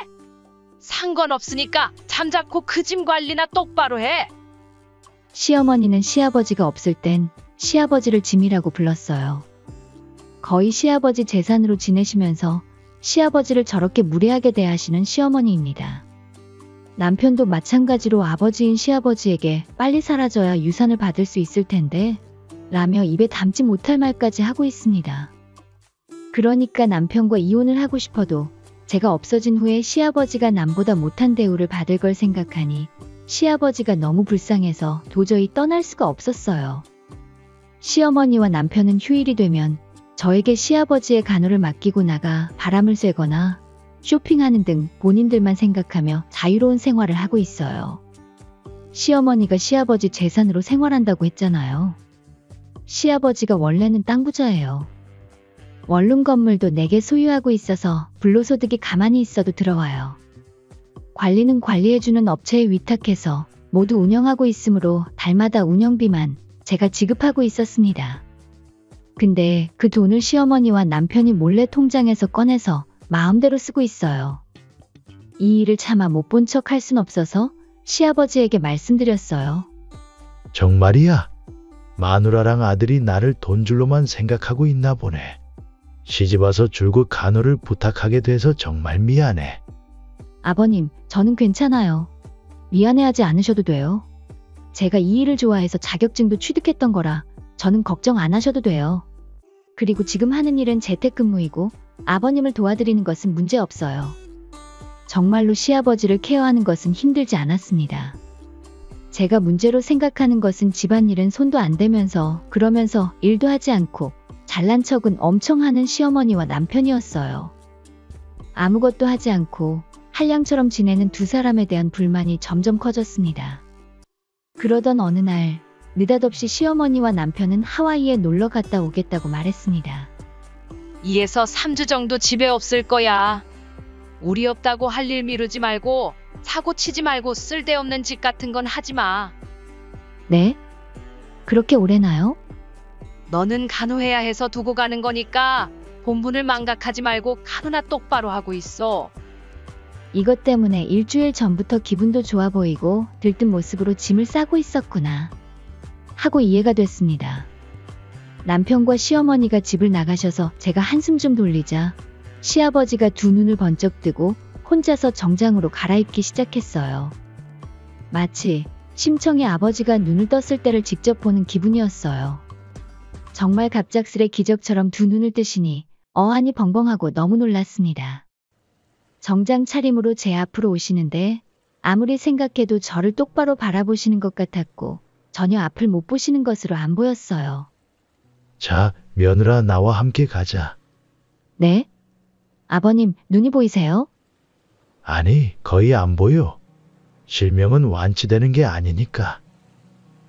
상관없으니까 잠자코 그 짐 관리나 똑바로 해. 시어머니는 시아버지가 없을 땐 시아버지를 짐이라고 불렀어요. 거의 시아버지 재산으로 지내시면서 시아버지를 저렇게 무례하게 대하시는 시어머니입니다. 남편도 마찬가지로 아버지인 시아버지에게 빨리 사라져야 유산을 받을 수 있을 텐데 라며 입에 담지 못할 말까지 하고 있습니다. 그러니까 남편과 이혼을 하고 싶어도 제가 없어진 후에 시아버지가 남보다 못한 대우를 받을 걸 생각하니 시아버지가 너무 불쌍해서 도저히 떠날 수가 없었어요. 시어머니와 남편은 휴일이 되면 저에게 시아버지의 간호를 맡기고 나가 바람을 쐬거나 쇼핑하는 등 본인들만 생각하며 자유로운 생활을 하고 있어요. 시어머니가 시아버지 재산으로 생활한다고 했잖아요. 시아버지가 원래는 땅 부자예요. 원룸 건물도 4개 소유하고 있어서 불로소득이 가만히 있어도 들어와요. 관리는 관리해주는 업체에 위탁해서 모두 운영하고 있으므로 달마다 운영비만 제가 지급하고 있었습니다. 근데 그 돈을 시어머니와 남편이 몰래 통장에서 꺼내서 마음대로 쓰고 있어요. 이 일을 차마 못 본 척 할 순 없어서 시아버지에게 말씀드렸어요. 정말이야? 마누라랑 아들이 나를 돈줄로만 생각하고 있나 보네. 시집와서 줄곧 간호를 부탁하게 돼서 정말 미안해. 아버님, 저는 괜찮아요. 미안해하지 않으셔도 돼요. 제가 이 일을 좋아해서 자격증도 취득했던 거라 저는 걱정 안 하셔도 돼요. 그리고 지금 하는 일은 재택근무이고 아버님을 도와드리는 것은 문제 없어요. 정말로 시아버지를 케어하는 것은 힘들지 않았습니다. 제가 문제로 생각하는 것은 집안일은 손도 안 대면서 그러면서 일도 하지 않고 잘난 척은 엄청 하는 시어머니와 남편이었어요. 아무것도 하지 않고 한량처럼 지내는 두 사람에 대한 불만이 점점 커졌습니다. 그러던 어느 날 느닷없이 시어머니와 남편은 하와이에 놀러 갔다 오겠다고 말했습니다. 2에서 3주 정도 집에 없을 거야. 우리 없다고 할 일 미루지 말고 사고 치지 말고 쓸데없는 짓 같은 건 하지 마. 네? 그렇게 오래나요? 너는 간호해야 해서 두고 가는 거니까 본분을 망각하지 말고 간호나 똑바로 하고 있어. 이것 때문에 일주일 전부터 기분도 좋아 보이고 들뜬 모습으로 짐을 싸고 있었구나 하고 이해가 됐습니다. 남편과 시어머니가 집을 나가셔서 제가 한숨 좀 돌리자 시아버지가 두 눈을 번쩍 뜨고 혼자서 정장으로 갈아입기 시작했어요. 마치 심청의 아버지가 눈을 떴을 때를 직접 보는 기분이었어요. 정말 갑작스레 기적처럼 두 눈을 뜨시니 어안이 벙벙하고 너무 놀랐습니다. 정장 차림으로 제 앞으로 오시는데 아무리 생각해도 저를 똑바로 바라보시는 것 같았고 전혀 앞을 못 보시는 것으로 안 보였어요. 자, 며느라 나와 함께 가자. 네? 아버님, 눈이 보이세요? 아니, 거의 안 보여. 실명은 완치되는 게 아니니까.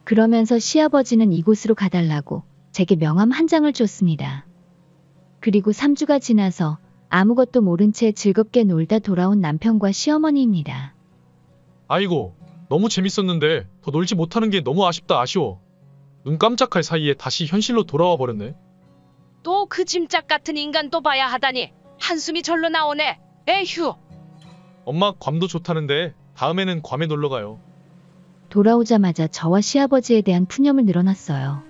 그러면서 시아버지는 이곳으로 가달라고 제게 명함 한 장을 줬습니다. 그리고 3주가 지나서 아무것도 모른 채 즐겁게 놀다 돌아온 남편과 시어머니입니다. 아이고, 너무 재밌었는데 더 놀지 못하는 게 너무 아쉬워. 눈 깜짝할 사이에 다시 현실로 돌아와 버렸네. 또 그 짐짝 같은 인간 또 봐야 하다니 한숨이 절로 나오네. 에휴. 엄마 괌도 좋다는데 다음에는 괌에 놀러 가요. 돌아오자마자 저와 시아버지에 대한 푸념을 늘어놨어요.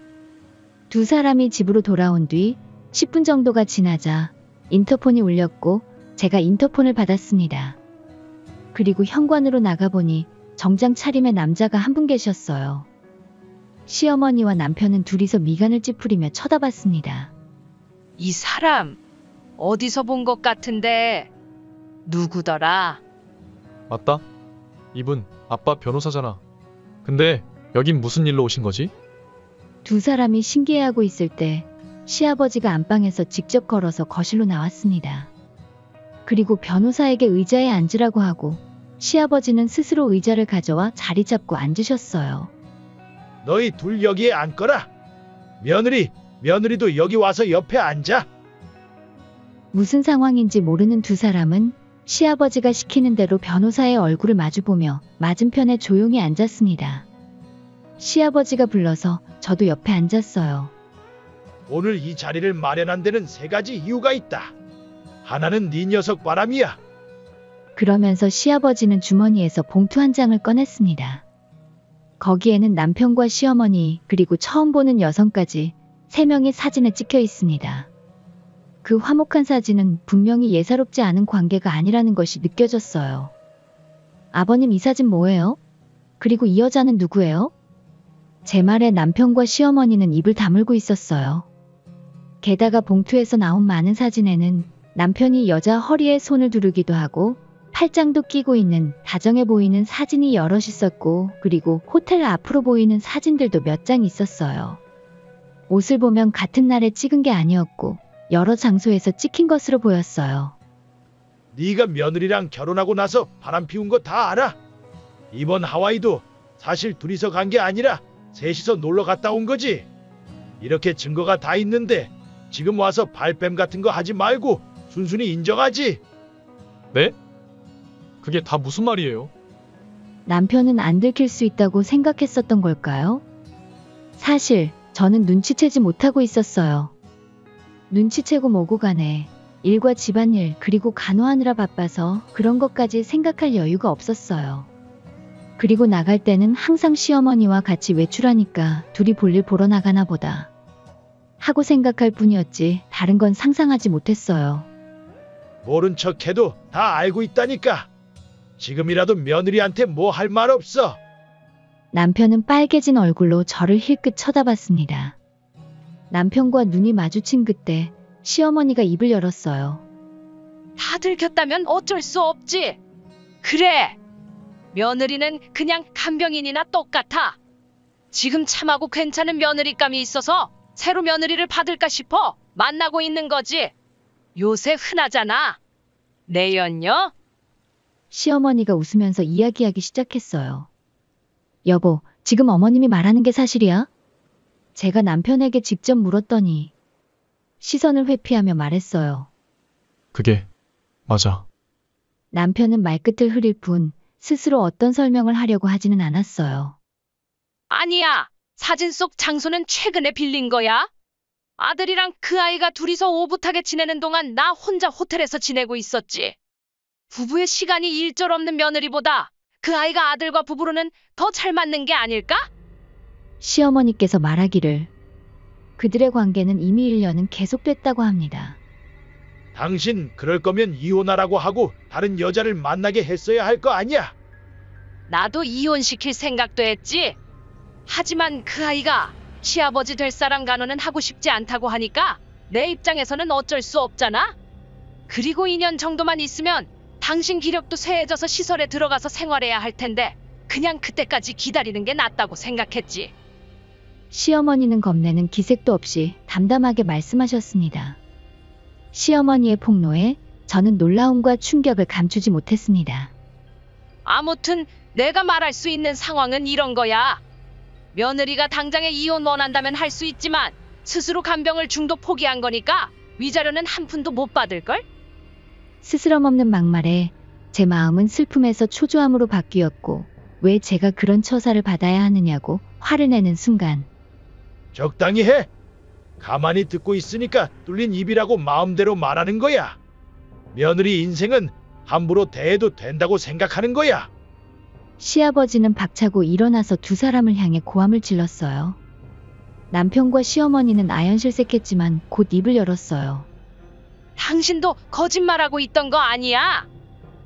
두 사람이 집으로 돌아온 뒤 10분 정도가 지나자 인터폰이 울렸고 제가 인터폰을 받았습니다. 그리고 현관으로 나가보니 정장 차림의 남자가 한 분 계셨어요. 시어머니와 남편은 둘이서 미간을 찌푸리며 쳐다봤습니다. 이 사람 어디서 본 것 같은데 누구더라? 맞다. 이분 아빠 변호사잖아. 근데 여긴 무슨 일로 오신 거지? 두 사람이 신기해하고 있을 때 시아버지가 안방에서 직접 걸어서 거실로 나왔습니다. 그리고 변호사에게 의자에 앉으라고 하고 시아버지는 스스로 의자를 가져와 자리 잡고 앉으셨어요. 너희 둘 여기에 앉거라. 며느리도 여기 와서 옆에 앉아. 무슨 상황인지 모르는 두 사람은 시아버지가 시키는 대로 변호사의 얼굴을 마주보며 맞은편에 조용히 앉았습니다. 시아버지가 불러서 저도 옆에 앉았어요. 오늘 이 자리를 마련한 데는 세 가지 이유가 있다. 하나는 네 녀석 바람이야. 그러면서 시아버지는 주머니에서 봉투 한 장을 꺼냈습니다. 거기에는 남편과 시어머니 그리고 처음 보는 여성까지 3명의 사진에 찍혀 있습니다. 그 화목한 사진은 분명히 예사롭지 않은 관계가 아니라는 것이 느껴졌어요. 아버님, 이 사진 뭐예요? 그리고 이 여자는 누구예요? 제 말에 남편과 시어머니는 입을 다물고 있었어요. 게다가 봉투에서 나온 많은 사진에는 남편이 여자 허리에 손을 두르기도 하고 팔짱도 끼고 있는 다정해 보이는 사진이 여럿 있었고, 그리고 호텔 앞으로 보이는 사진들도 몇 장 있었어요. 옷을 보면 같은 날에 찍은 게 아니었고 여러 장소에서 찍힌 것으로 보였어요. 네가 며느리랑 결혼하고 나서 바람 피운 거 다 알아. 이번 하와이도 사실 둘이서 간 게 아니라 셋이서 놀러 갔다 온 거지. 이렇게 증거가 다 있는데 지금 와서 발뺌 같은 거 하지 말고 순순히 인정하지. 네? 그게 다 무슨 말이에요? 남편은 안 들킬 수 있다고 생각했었던 걸까요? 사실 저는 눈치채지 못하고 있었어요. 눈치채고 뭐고 간에 일과 집안일 그리고 간호하느라 바빠서 그런 것까지 생각할 여유가 없었어요. 그리고 나갈 때는 항상 시어머니와 같이 외출하니까 둘이 볼일 보러 나가나 보다 하고 생각할 뿐이었지 다른 건 상상하지 못했어요. 모른 척해도 다 알고 있다니까. 지금이라도 며느리한테 뭐 할 말 없어. 남편은 빨개진 얼굴로 저를 힐끗 쳐다봤습니다. 남편과 눈이 마주친 그때 시어머니가 입을 열었어요. 다 들켰다면 어쩔 수 없지. 그래. 며느리는 그냥 간병인이나 똑같아. 지금 참하고 괜찮은 며느리감이 있어서 새로 며느리를 받을까 싶어 만나고 있는 거지. 요새 흔하잖아. 내연녀? 시어머니가 웃으면서 이야기하기 시작했어요. 여보, 지금 어머님이 말하는 게 사실이야? 제가 남편에게 직접 물었더니 시선을 회피하며 말했어요. 그게 맞아. 남편은 말끝을 흐릴 뿐 스스로 어떤 설명을 하려고 하지는 않았어요. 아니야. 사진 속 장소는 최근에 빌린 거야. 아들이랑 그 아이가 둘이서 오붓하게 지내는 동안 나 혼자 호텔에서 지내고 있었지. 부부의 시간이 일절 없는 며느리보다 그 아이가 아들과 부부로는 더 잘 맞는 게 아닐까? 시어머니께서 말하기를 그들의 관계는 이미 1년은 계속됐다고 합니다. 당신 그럴 거면 이혼하라고 하고 다른 여자를 만나게 했어야 할 거 아니야. 나도 이혼시킬 생각도 했지. 하지만 그 아이가 시아버지 될 사람 간호는 하고 싶지 않다고 하니까 내 입장에서는 어쩔 수 없잖아. 그리고 2년 정도만 있으면 당신 기력도 쇠해져서 시설에 들어가서 생활해야 할 텐데 그냥 그때까지 기다리는 게 낫다고 생각했지. 시어머니는 겁내는 기색도 없이 담담하게 말씀하셨습니다. 시어머니의 폭로에 저는 놀라움과 충격을 감추지 못했습니다. 아무튼 내가 말할 수 있는 상황은 이런 거야. 며느리가 당장에 이혼 원한다면 할 수 있지만 스스로 간병을 중도 포기한 거니까 위자료는 한 푼도 못 받을걸? 스스럼 없는 막말에 제 마음은 슬픔에서 초조함으로 바뀌었고 왜 제가 그런 처사를 받아야 하느냐고 화를 내는 순간 적당히 해. 가만히 듣고 있으니까 뚫린 입이라고 마음대로 말하는 거야. 며느리 인생은 함부로 대해도 된다고 생각하는 거야. 시아버지는 박차고 일어나서 두 사람을 향해 고함을 질렀어요. 남편과 시어머니는 아연실색했지만 곧 입을 열었어요. 당신도 거짓말하고 있던 거 아니야?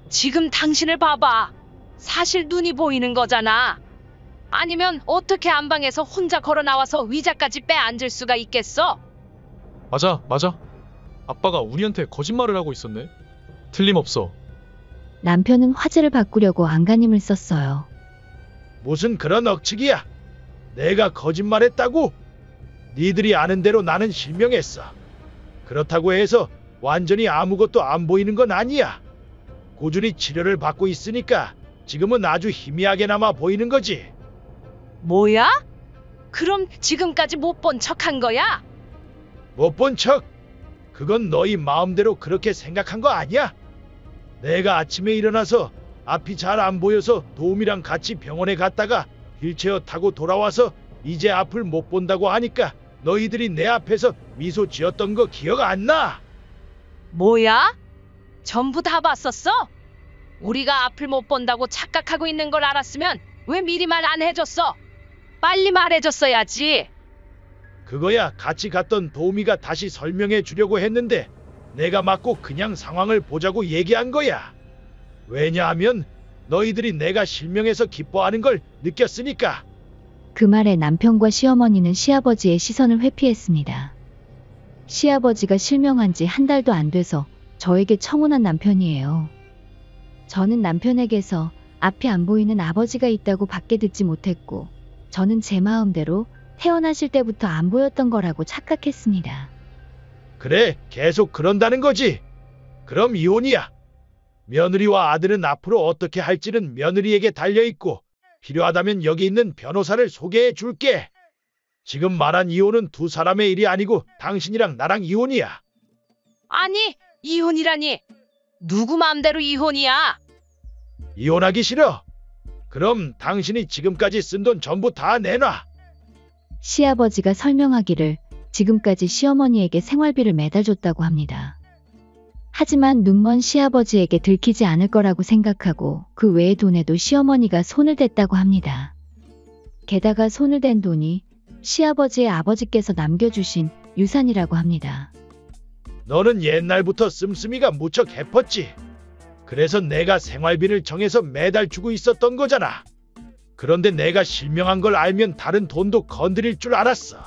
지금 당신을 봐봐. 사실 눈이 보이는 거잖아. 아니면 어떻게 안방에서 혼자 걸어 나와서 의자까지 빼앉을 수가 있겠어? 맞아, 맞아. 아빠가 우리한테 거짓말을 하고 있었네. 틀림없어. 남편은 화제를 바꾸려고 안간힘을 썼어요. 무슨 그런 억측이야. 내가 거짓말했다고? 니들이 아는 대로 나는 실명했어. 그렇다고 해서 완전히 아무것도 안 보이는 건 아니야. 꾸준히 치료를 받고 있으니까 지금은 아주 희미하게나마 보이는 거지. 뭐야? 그럼 지금까지 못 본 척한 거야? 못 본 척? 그건 너희 마음대로 그렇게 생각한 거 아니야? 내가 아침에 일어나서 앞이 잘 안 보여서 도움이랑 같이 병원에 갔다가 휠체어 타고 돌아와서 이제 앞을 못 본다고 하니까 너희들이 내 앞에서 미소 지었던 거 기억 안 나? 뭐야? 전부 다 봤었어? 우리가 앞을 못 본다고 착각하고 있는 걸 알았으면 왜 미리 말 안 해줬어? 빨리 말해줬어야지. 그거야 같이 갔던 도우미가 다시 설명해 주려고 했는데 내가 맞고 그냥 상황을 보자고 얘기한 거야. 왜냐하면 너희들이 내가 실명해서 기뻐하는 걸 느꼈으니까. 그 말에 남편과 시어머니는 시아버지의 시선을 회피했습니다. 시아버지가 실명한 지 한 달도 안 돼서 저에게 청혼한 남편이에요. 저는 남편에게서 앞이 안 보이는 아버지가 있다고 밖에 듣지 못했고, 저는 제 마음대로 태어나실 때부터 안 보였던 거라고 착각했습니다. 그래, 계속 그런다는 거지. 그럼 이혼이야. 며느리와 아들은 앞으로 어떻게 할지는 며느리에게 달려있고 필요하다면 여기 있는 변호사를 소개해 줄게. 지금 말한 이혼은 두 사람의 일이 아니고 당신이랑 나랑 이혼이야. 아니, 이혼이라니. 누구 맘대로 이혼이야? 이혼하기 싫어. 그럼 당신이 지금까지 쓴 돈 전부 다 내놔. 시아버지가 설명하기를 지금까지 시어머니에게 생활비를 매달 줬다고 합니다. 하지만 눈먼 시아버지에게 들키지 않을 거라고 생각하고 그 외의 돈에도 시어머니가 손을 댔다고 합니다. 게다가 손을 댄 돈이 시아버지의 아버지께서 남겨주신 유산이라고 합니다. 너는 옛날부터 씀씀이가 무척 해펐지. 그래서 내가 생활비를 정해서 매달 주고 있었던 거잖아. 그런데 내가 실명한 걸 알면 다른 돈도 건드릴 줄 알았어.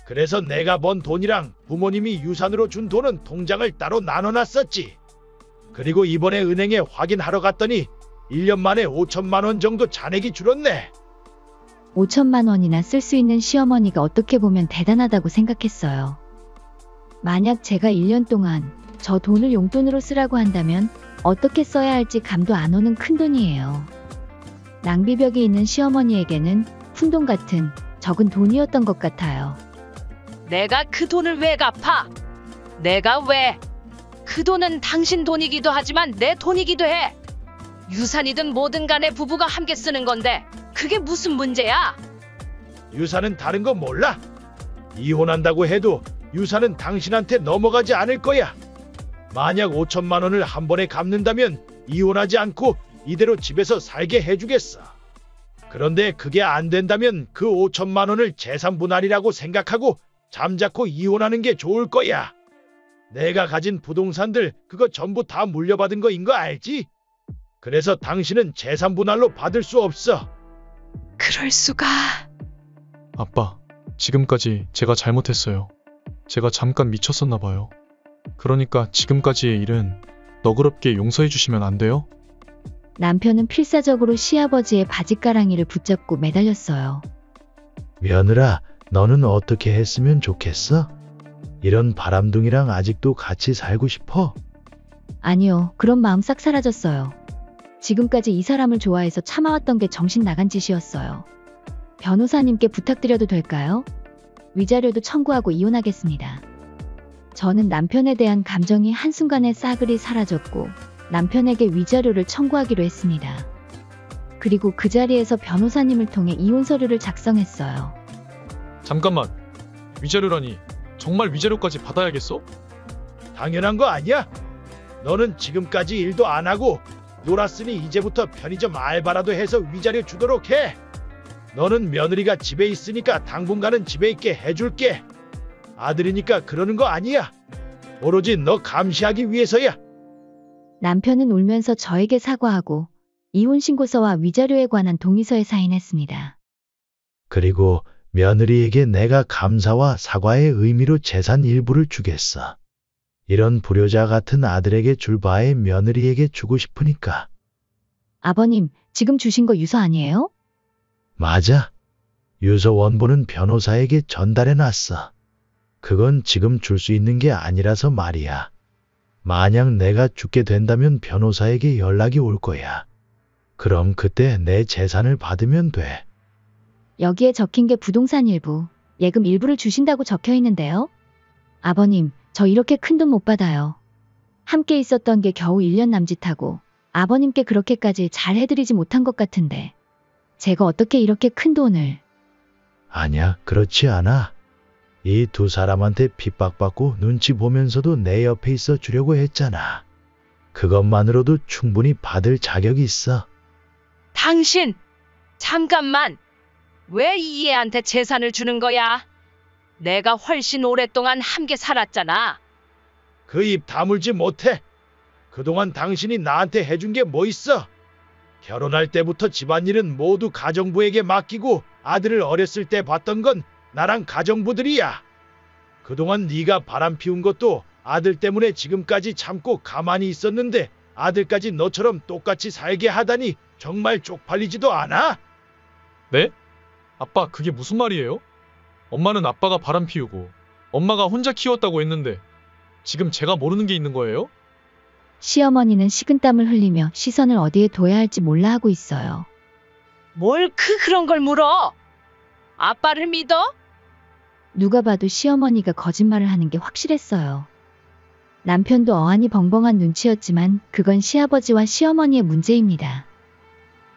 그래서 내가 번 돈이랑 부모님이 유산으로 준 돈은 통장을 따로 나눠놨었지. 그리고 이번에 은행에 확인하러 갔더니 1년 만에 5천만 원 정도 잔액이 줄었네. 5천만 원이나 쓸 수 있는 시어머니가 어떻게 보면 대단하다고 생각했어요. 만약 제가 1년 동안 저 돈을 용돈으로 쓰라고 한다면 어떻게 써야 할지 감도 안 오는 큰돈이에요. 낭비벽이 있는 시어머니에게는 푼돈 같은 적은 돈이었던 것 같아요. 내가 그 돈을 왜 갚아? 내가 왜? 그 돈은 당신 돈이기도 하지만 내 돈이기도 해. 유산이든 뭐든 간에 부부가 함께 쓰는 건데 그게 무슨 문제야? 유산은 다른 거 몰라? 이혼한다고 해도 유산은 당신한테 넘어가지 않을 거야. 만약 5천만 원을 한 번에 갚는다면 이혼하지 않고 이대로 집에서 살게 해주겠어. 그런데 그게 안 된다면 그 5천만 원을 재산 분할이라고 생각하고 잠자코 이혼하는 게 좋을 거야. 내가 가진 부동산들 그거 전부 다 물려받은 거인 거 알지? 그래서 당신은 재산 분할로 받을 수 없어. 그럴 수가. 아빠, 지금까지 제가 잘못했어요. 제가 잠깐 미쳤었나 봐요. 그러니까 지금까지의 일은 너그럽게 용서해 주시면 안 돼요? 남편은 필사적으로 시아버지의 바짓가랑이를 붙잡고 매달렸어요. 며느라, 너는 어떻게 했으면 좋겠어? 이런 바람둥이랑 아직도 같이 살고 싶어? 아니요, 그런 마음 싹 사라졌어요. 지금까지 이 사람을 좋아해서 참아왔던 게 정신 나간 짓이었어요. 변호사님께 부탁드려도 될까요? 위자료도 청구하고 이혼하겠습니다. 저는 남편에 대한 감정이 한순간에 싸그리 사라졌고 남편에게 위자료를 청구하기로 했습니다. 그리고 그 자리에서 변호사님을 통해 이혼 서류를 작성했어요. 잠깐만. 위자료라니 정말 위자료까지 받아야겠어? 당연한 거 아니야? 너는 지금까지 일도 안 하고 놀았으니 이제부터 편의점 알바라도 해서 위자료 주도록 해. 너는 며느리가 집에 있으니까 당분간은 집에 있게 해줄게. 아들이니까 그러는 거 아니야. 오로지 너 감시하기 위해서야. 남편은 울면서 저에게 사과하고 이혼 신고서와 위자료에 관한 동의서에 사인했습니다. 그리고 며느리에게 내가 감사와 사과의 의미로 재산 일부를 주겠어. 이런 불효자 같은 아들에게 줄 바에 며느리에게 주고 싶으니까. 아버님, 지금 주신 거 유서 아니에요? 맞아. 유서 원본은 변호사에게 전달해놨어. 그건 지금 줄 수 있는 게 아니라서 말이야. 만약 내가 죽게 된다면 변호사에게 연락이 올 거야. 그럼 그때 내 재산을 받으면 돼. 여기에 적힌 게 부동산 일부, 예금 일부를 주신다고 적혀 있는데요. 아버님, 저 이렇게 큰 돈 못 받아요. 함께 있었던 게 겨우 1년 남짓하고 아버님께 그렇게까지 잘 해드리지 못한 것 같은데 제가 어떻게 이렇게 큰 돈을... 아니야, 그렇지 않아. 이 두 사람한테 핍박받고 눈치 보면서도 내 옆에 있어 주려고 했잖아. 그것만으로도 충분히 받을 자격이 있어. 당신, 잠깐만. 왜 이 애한테 재산을 주는 거야? 내가 훨씬 오랫동안 함께 살았잖아. 그 입 다물지 못해. 그동안 당신이 나한테 해준 게 뭐 있어? 결혼할 때부터 집안일은 모두 가정부에게 맡기고 아들을 어렸을 때 봤던 건 나랑 가정부들이야. 그동안 네가 바람 피운 것도 아들 때문에 지금까지 참고 가만히 있었는데 아들까지 너처럼 똑같이 살게 하다니 정말 쪽팔리지도 않아? 네? 아빠, 그게 무슨 말이에요? 엄마는 아빠가 바람 피우고 엄마가 혼자 키웠다고 했는데 지금 제가 모르는 게 있는 거예요? 시어머니는 식은땀을 흘리며 시선을 어디에 둬야 할지 몰라 하고 있어요. 뭘 그런 걸 물어? 아빠를 믿어? 누가 봐도 시어머니가 거짓말을 하는 게 확실했어요. 남편도 어안이 벙벙한 눈치였지만 그건 시아버지와 시어머니의 문제입니다.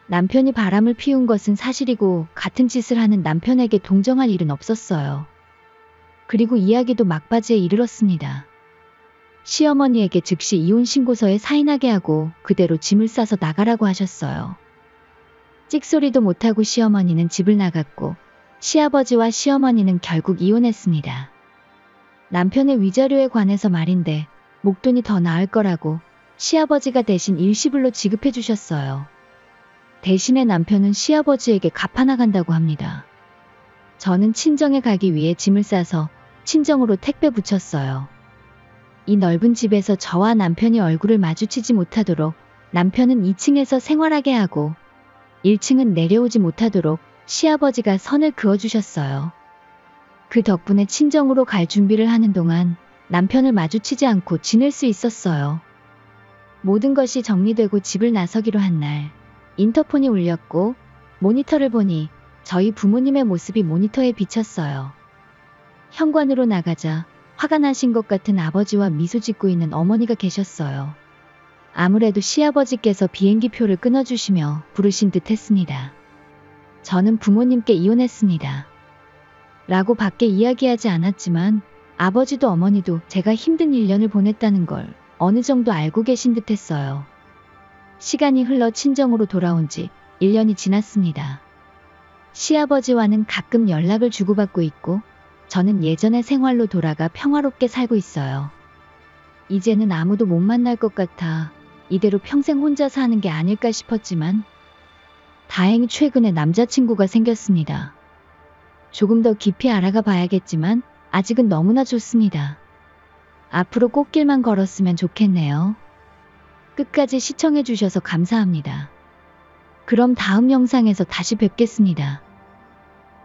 남편이 바람을 피운 것은 사실이고 같은 짓을 하는 남편에게 동정할 일은 없었어요. 그리고 이야기도 막바지에 이르렀습니다. 시어머니에게 즉시 이혼 신고서에 사인하게 하고 그대로 짐을 싸서 나가라고 하셨어요. 찍소리도 못하고 시어머니는 집을 나갔고 시아버지와 시어머니는 결국 이혼했습니다. 남편의 위자료에 관해서 말인데 목돈이 더 나을 거라고 시아버지가 대신 일시불로 지급해 주셨어요. 대신에 남편은 시아버지에게 갚아나간다고 합니다. 저는 친정에 가기 위해 짐을 싸서 친정으로 택배 붙였어요. 이 넓은 집에서 저와 남편이 얼굴을 마주치지 못하도록 남편은 2층에서 생활하게 하고 1층은 내려오지 못하도록 시아버지가 선을 그어주셨어요. 그 덕분에 친정으로 갈 준비를 하는 동안 남편을 마주치지 않고 지낼 수 있었어요. 모든 것이 정리되고 집을 나서기로 한 날, 인터폰이 울렸고 모니터를 보니 저희 부모님의 모습이 모니터에 비쳤어요. 현관으로 나가자 화가 나신 것 같은 아버지와 미소 짓고 있는 어머니가 계셨어요. 아무래도 시아버지께서 비행기표를 끊어주시며 부르신 듯 했습니다. 저는 부모님께 이혼했습니다. 라고 밖에 이야기하지 않았지만 아버지도 어머니도 제가 힘든 1년을 보냈다는 걸 어느 정도 알고 계신 듯 했어요. 시간이 흘러 친정으로 돌아온 지 1년이 지났습니다. 시아버지와는 가끔 연락을 주고받고 있고 저는 예전의 생활로 돌아가 평화롭게 살고 있어요. 이제는 아무도 못 만날 것 같아 이대로 평생 혼자 사는 게 아닐까 싶었지만 다행히 최근에 남자친구가 생겼습니다. 조금 더 깊이 알아가 봐야겠지만 아직은 너무나 좋습니다. 앞으로 꽃길만 걸었으면 좋겠네요. 끝까지 시청해주셔서 감사합니다. 그럼 다음 영상에서 다시 뵙겠습니다.